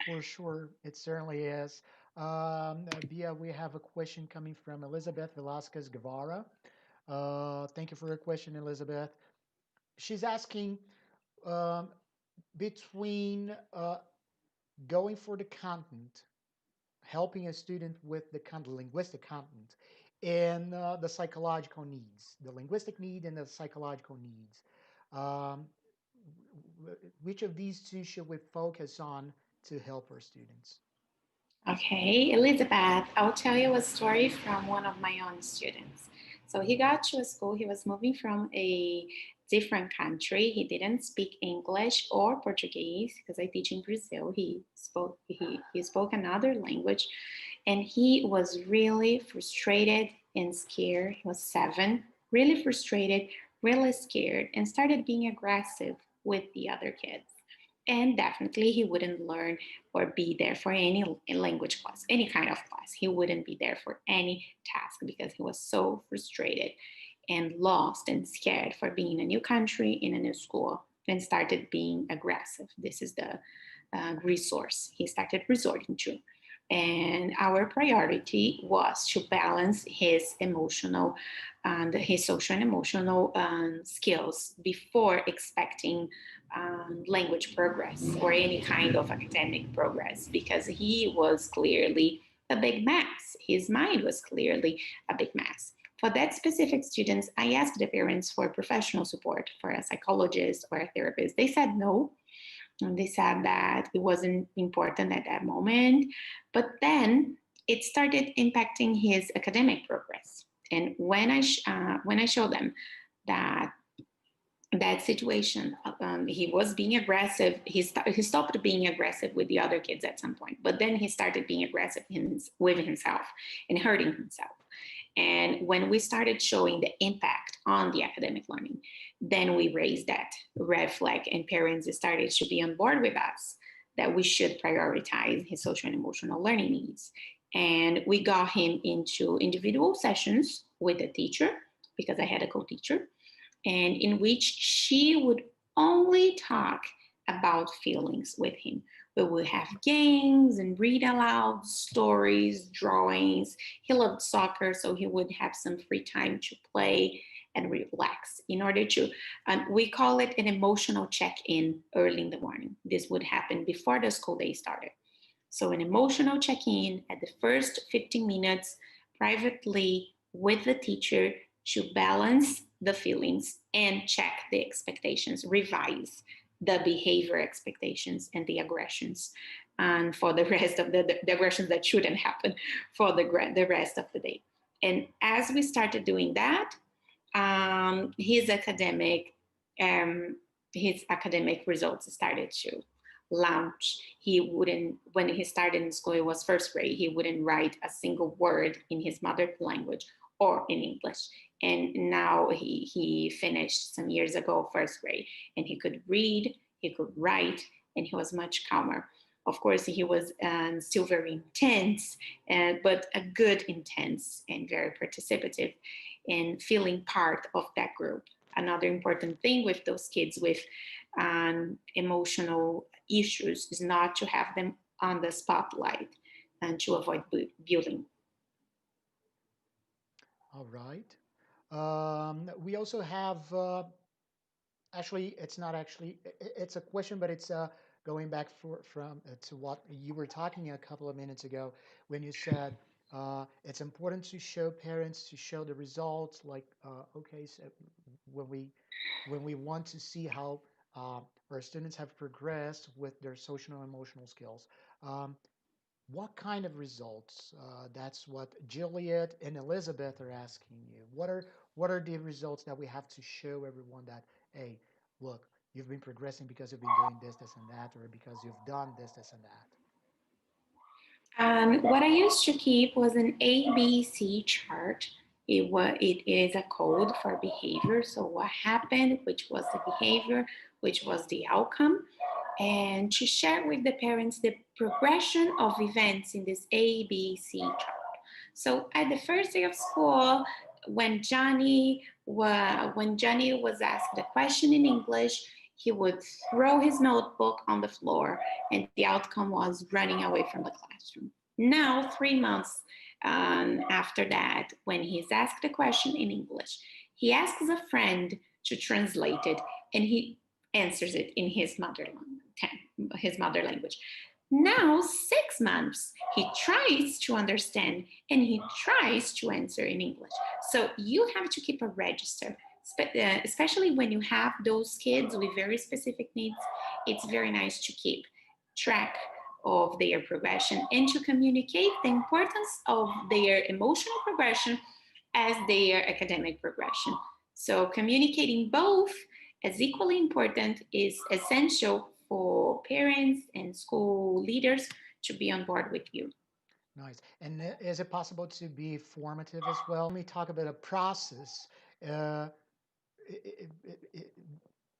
For sure, it certainly is. Bia, we have a question coming from Elizabeth Velasquez Guevara. Thank you for your question, Elizabeth. She's asking um, between going for the content, helping a student with the content, linguistic content, and the psychological needs, the linguistic need and the psychological needs. Um, which of these two should we focus on to help our students? Okay, Elizabeth, I'll tell you a story from one of my own students. So he got to a school, he was moving from a different country. He didn't speak English or Portuguese because I teach in Brazil. He spoke another language, and he was really frustrated and scared. He was 7, really frustrated, really scared, and started being aggressive with the other kids. And definitely he wouldn't learn or be there for any language class, any kind of class. He wouldn't be there for any task because he was so frustrated and lost and scared for being in a new country, in a new school, and started being aggressive. This is the resource he started resorting to. And our priority was to balance his emotional and his social and emotional skills before expecting language progress or any kind of academic progress, because he was clearly a big mess. His mind was clearly a big mess. For that specific students, I asked the parents for professional support, for a psychologist or a therapist. They said no. And they said that it wasn't important at that moment. But then it started impacting his academic progress. And when I showed them that that situation, he was being aggressive. He stopped being aggressive with the other kids at some point, but then he started being aggressive with himself and hurting himself. And when we started showing the impact on the academic learning, then we raised that red flag, and parents started to be on board with us that we should prioritize his social and emotional learning needs. And we got him into individual sessions with the teacher, because I had a co teacher, and in which she would only talk about feelings with him. We would have games and read aloud stories, drawings. He loved soccer, so he would have some free time to play and relax in order to, we call it an emotional check-in early in the morning. This would happen before the school day started. So an emotional check-in at the first 15 minutes privately with the teacher to balance the feelings and check the expectations, revise the behavior expectations and the aggressions, and for the rest of the aggressions that shouldn't happen for the rest of the day. And as we started doing that, his um, academic results started to launch. He wouldn't, when he started in school, it was first grade, he wouldn't write a single word in his mother language or in English. And now he finished some years ago first grade, and he could read, he could write, and he was much calmer. Of course, he was still very intense, but a good intense and very participative and feeling part of that group. Another important thing with those kids with emotional issues is not to have them on the spotlight and to avoid bullying. All right. We also have actually, it's not actually, it's a question, but it's going back from to what you were talking a couple of minutes ago when you said it's important to show parents to show the results. Like, okay, so when we when we want to see how our students have progressed with their social and emotional skills. Um, what kind of results? That's what Juliet and Elizabeth are asking you. What are the results that we have to show everyone that, hey, look, you've been progressing because you've been doing this, this, and that, or because you've done this, this, and that. What I used to keep was an ABC chart. It is a code for behavior. So what happened, which was the behavior, which was the outcome, and to share with the parents the progression of events in this ABC chart. So at the first day of school, when Johnny was asked a question in English, he would throw his notebook on the floor, and the outcome was running away from the classroom. Now, 3 months after that, when he's asked a question in English, he asks a friend to translate it, and he answers it in his mother language. Now, 6 months, he tries to understand and he tries to answer in English. So you have to keep a register, especially when you have those kids with very specific needs. It's very nice to keep track of their progression and to communicate the importance of their emotional progression as their academic progression. So communicating both as equally important is essential for parents and school leaders to be on board with you. Nice. And is it possible to be formative as well? Let me talk about a process. Uh, it, it, it,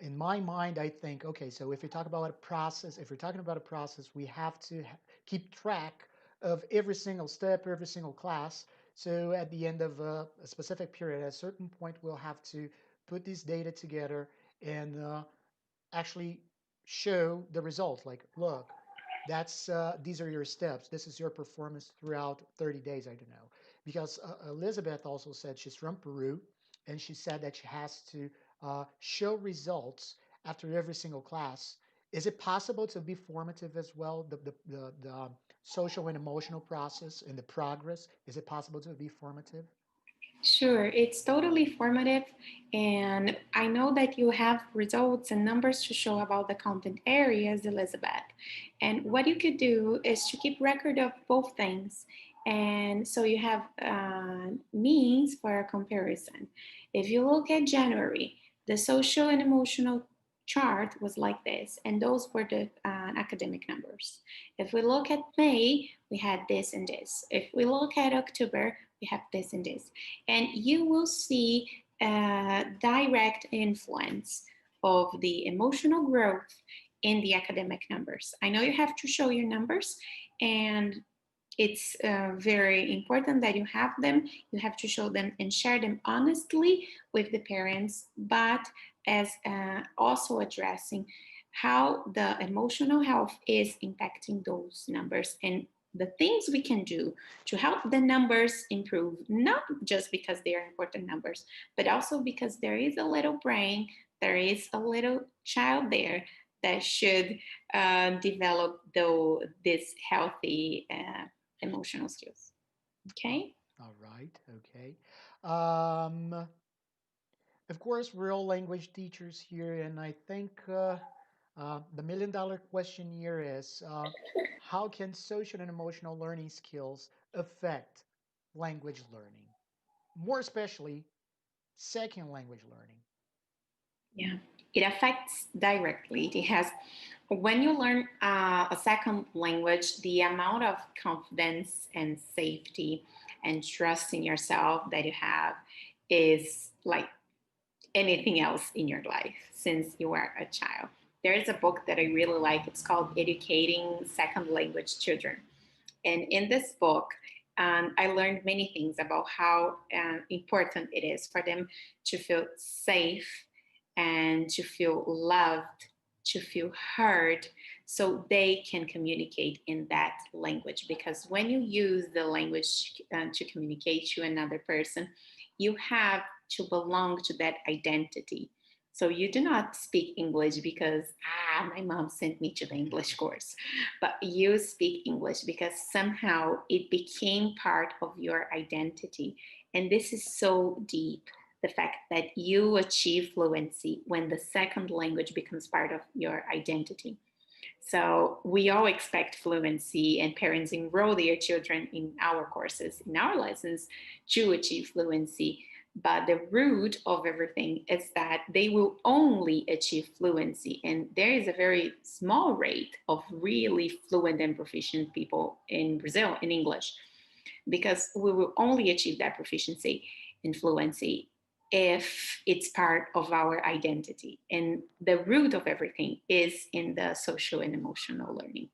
in my mind, I think, okay, so if you talk about a process, if we're talking about a process, we have to keep track of every single step, every single class. So at the end of a specific period, at a certain point, we'll have to put this data together and actually show the results. Like, look, that's these are your steps. This is your performance throughout 30 days. I don't know, because Elizabeth also said she's from Peru, and she said that she has to show results after every single class. Is it possible to be formative as well? The social and emotional process and the progress. Is it possible to be formative? Sure, it's totally formative. And I know that you have results and numbers to show about the content areas, Elizabeth. And what you could do is to keep record of both things. And so you have means for a comparison. If you look at January, the social and emotional chart was like this, and those were the academic numbers. If we look at May, we had this and this. If we look at October, we have this and this, and you will see a direct influence of the emotional growth in the academic numbers. I know you have to show your numbers, and it's very important that you have them. You have to show them and share them honestly with the parents, but as also addressing how the emotional health is impacting those numbers and the things we can do to help the numbers improve, not just because they are important numbers, but also because there is a little brain, there is a little child there that should develop this healthy emotional skills. Oh, Okay? all right. Okay. Um, of course, we're all language teachers here, and I think the $1 million question here is how can social and emotional learning skills affect language learning? More especially, second language learning. Yeah. It affects directly. It has, when you learn a second language, the amount of confidence and safety and trust in yourself that you have is like anything else in your life since you were a child. There is a book that I really like. It's called Educating Second Language Children. And in this book, I learned many things about how important it is for them to feel safe and to feel loved, to feel heard, so they can communicate in that language. Because when you use the language to communicate to another person, you have to belong to that identity. So you do not speak English because my mom sent me to the English course, but you speak English because somehow it became part of your identity. And this is so deep, the fact that you achieve fluency when the second language becomes part of your identity. So we all expect fluency, and parents enroll their children in our courses, in our lessons, to achieve fluency. But the root of everything is that they will only achieve fluency. And there is a very small rate of really fluent and proficient people in Brazil in English, because we will only achieve that proficiency and fluency if it's part of our identity. And the root of everything is in the social and emotional learning.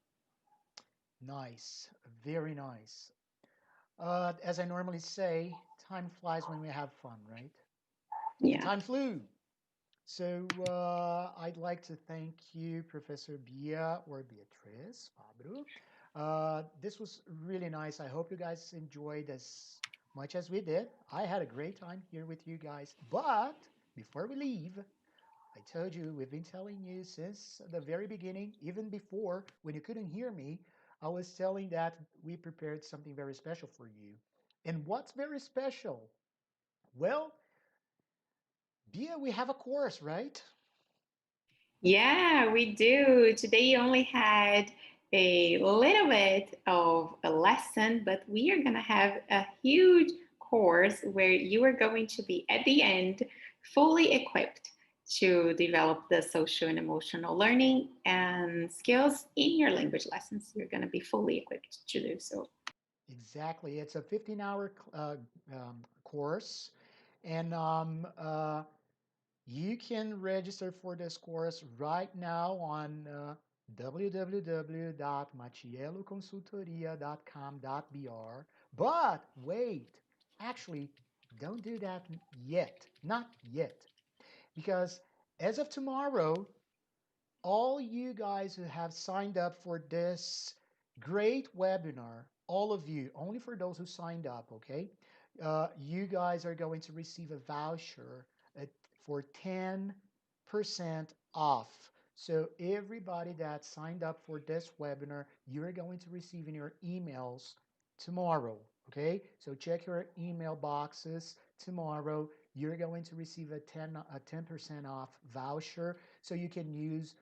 Nice, very nice. As I normally say, time flies when we have fun, right? And Yeah. time flew. So I'd like to thank you, Professor Bia or Beatriz Fabro. This was really nice. I hope you guys enjoyed as much as we did. I had a great time here with you guys. But before we leave, I told you we've been telling you since the very beginning, even before when you couldn't hear me, I was telling that we prepared something very special for you. And what's very special? Well, Bia, we have a course, right? Yeah, we do. Today you only had a little bit of a lesson, but we are going to have a huge course where you are going to be at the end fully equipped to develop the social and emotional learning and skills in your language lessons. You're going to be fully equipped to do so. Exactly. It's a 15-hour course. And you can register for this course right now on www.mattielloconsultoria.com.br. But wait, actually, don't do that yet. Not yet. Because as of tomorrow, all you guys who have signed up for this great webinar, all of you, only for those who signed up, okay? You guys are going to receive a voucher at, for 10% off. So everybody that signed up for this webinar, you're going to receive in your emails tomorrow, okay? So check your email boxes tomorrow, you're going to receive a 10% off voucher, so you can use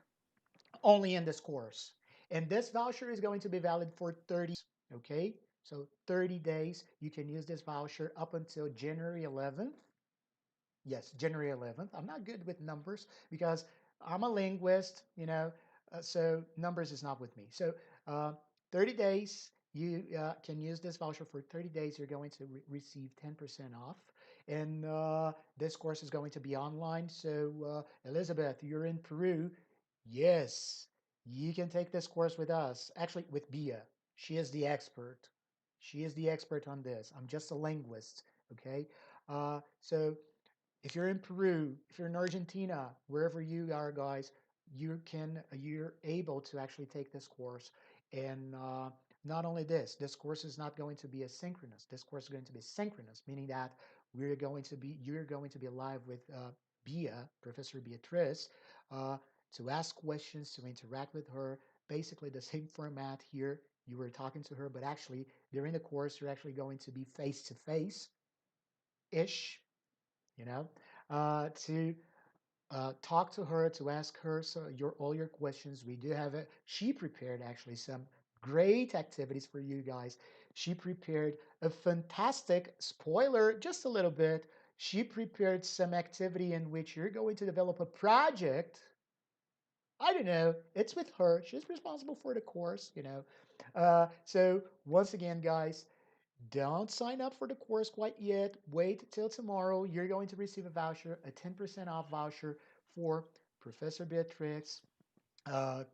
only in this course. And this voucher is going to be valid for 30 days, okay? So 30 days, you can use this voucher up until January 11th. Yes, January 11th. I'm not good with numbers because I'm a linguist, so numbers is not with me. So 30 days, you can use this voucher for 30 days. You're going to receive 10% off. And this course is going to be online. So, Elizabeth, you're in Peru. Yes, you can take this course with us. Actually, with Bia. She is the expert. She is the expert on this. I'm just a linguist, okay? So if you're in Peru, if you're in Argentina, wherever you are, guys, you're able to actually take this course. And not only this course is not going to be asynchronous. This course is going to be synchronous, meaning that you're going to be live with Bia, Professor Beatriz, uh, to ask questions, to interact with her. Basically, the same format here. You were talking to her, but actually during the course, you're actually going to be face to face ish, to talk to her, to ask her all your questions. We do have it. She prepared actually some great activities for you guys. She prepared a fantastic spoiler, just a little bit. She prepared some activity in which you're going to develop a project. I don't know. It's with her. She's responsible for the course. So once again, guys, don't sign up for the course quite yet. Wait till tomorrow. You're going to receive a voucher, a 10% off voucher for Professor Beatriz uh,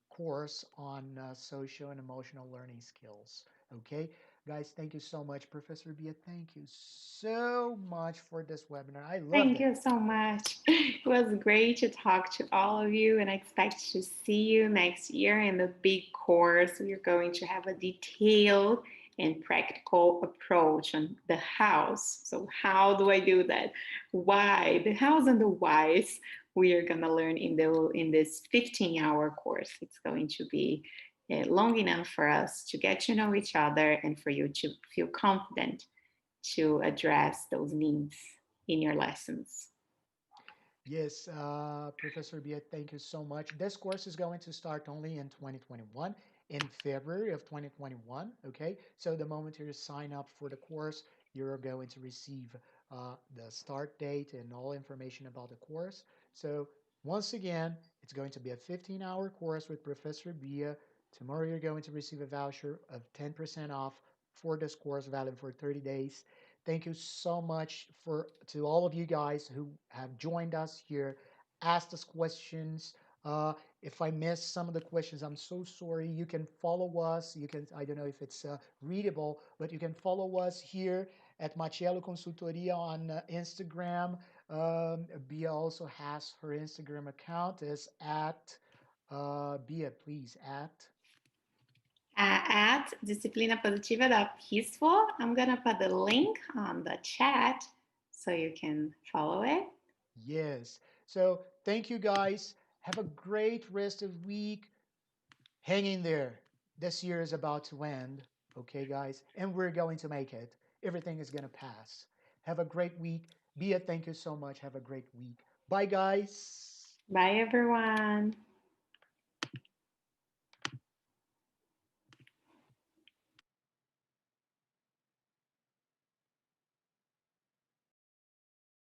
course on social and emotional learning skills. Okay, guys, thank you so much. Professor Bia, thank you so much for this webinar. I loved Thank it. you so much. It was great to talk to all of you, and I expect to see you next year in the big course. We're going to have a detailed and practical approach on the hows. So, how do I do that? Why? The hows and the whys we are going to learn in this 15-hour course. It's going to be long enough for us to get to know each other and for you to feel confident to address those needs in your lessons. Yes, Professor Bia, thank you so much. This course is going to start only in 2021, in February of 2021. Okay, so the moment you sign up for the course, you're going to receive the start date and all information about the course. So once again, it's going to be a 15-hour course with Professor Bia. Tomorrow, you're going to receive a voucher of 10% off for this course, valid for 30 days. Thank you so much to all of you guys who have joined us here, asked us questions. If I missed some of the questions, I'm so sorry. You can follow us. I don't know if it's readable, but you can follow us here at Mattiello Consultoria on Instagram. Bia also has her Instagram account is at, Bia, please, at. At Disciplina Positiva da Peaceful, I'm going to put the link on the chat so you can follow it. Yes. So thank you guys. Have a great rest of week. Hang in there. This year is about to end. Okay, guys? And we're going to make it. Everything is going to pass. Have a great week. Bia, thank you so much. Have a great week. Bye, guys. Bye, everyone.